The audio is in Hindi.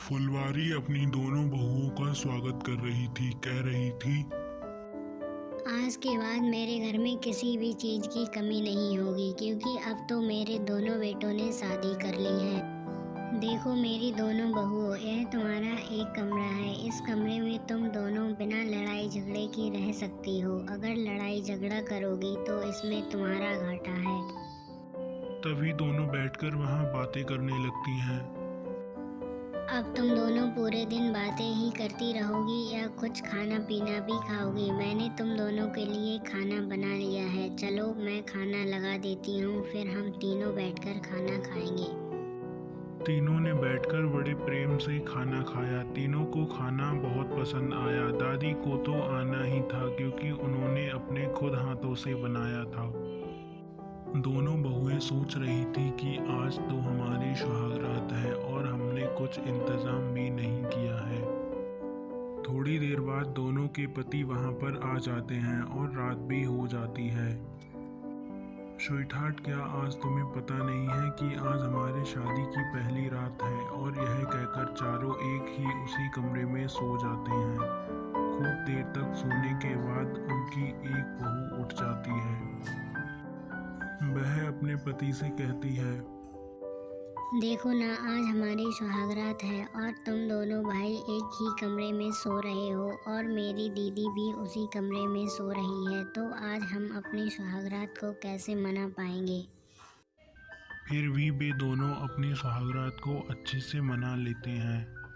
फुलवारी अपनी दोनों बहुओं का स्वागत कर रही थी। कह रही थी, आज के बाद मेरे घर में किसी भी चीज़ की कमी नहीं होगी, क्योंकि अब तो मेरे दोनों बेटों ने शादी कर ली है। देखो मेरी दोनों बहुओं, यह तुम्हारा एक कमरा है। इस कमरे में तुम दोनों बिना लड़ाई झगड़े की रह सकती हो। अगर लड़ाई झगड़ा करोगी तो इसमें तुम्हारा घाटा है। तभी दोनों बैठकर वहां बातें करने लगती हैं। अब तुम दोनों पूरे दिन बातें ही करती रहोगी या कुछ खाना पीना भी खाओगी? मैंने तुम दोनों के लिए खाना बना लिया है। चलो मैं खाना लगा देती हूँ, फिर हम तीनों बैठकर खाना खाएंगे। तीनों ने बैठकर बड़े प्रेम से खाना खाया। तीनों को खाना बहुत पसंद आया। दादी को तो आना ही था, क्योंकि उन्होंने अपने खुद हाथों से बनाया था। दोनों बहुएं सोच रही थी कि आज तो हमारी सुहागरात है और हमने कुछ इंतजाम भी नहीं किया है। थोड़ी देर बाद दोनों के पति वहां पर आ जाते हैं और रात भी हो जाती है। स्वीटहार्ट, क्या आज तुम्हें पता नहीं है कि आज हमारी शादी की पहली रात है? और यह कहकर चारों एक ही उसी कमरे में सो जाते हैं। खूब देर तक सोने के बाद उनकी एक बहू उठ जाती है। वह अपने पति से कहती है, देखो ना, आज हमारी सुहागरात है और तुम दोनों भाई एक ही कमरे में सो रहे हो और मेरी दीदी भी उसी कमरे में सो रही है। तो आज हम अपनी सुहागरात को कैसे मना पाएंगे? फिर भी वे दोनों अपनी सुहागरात को अच्छे से मना लेते हैं।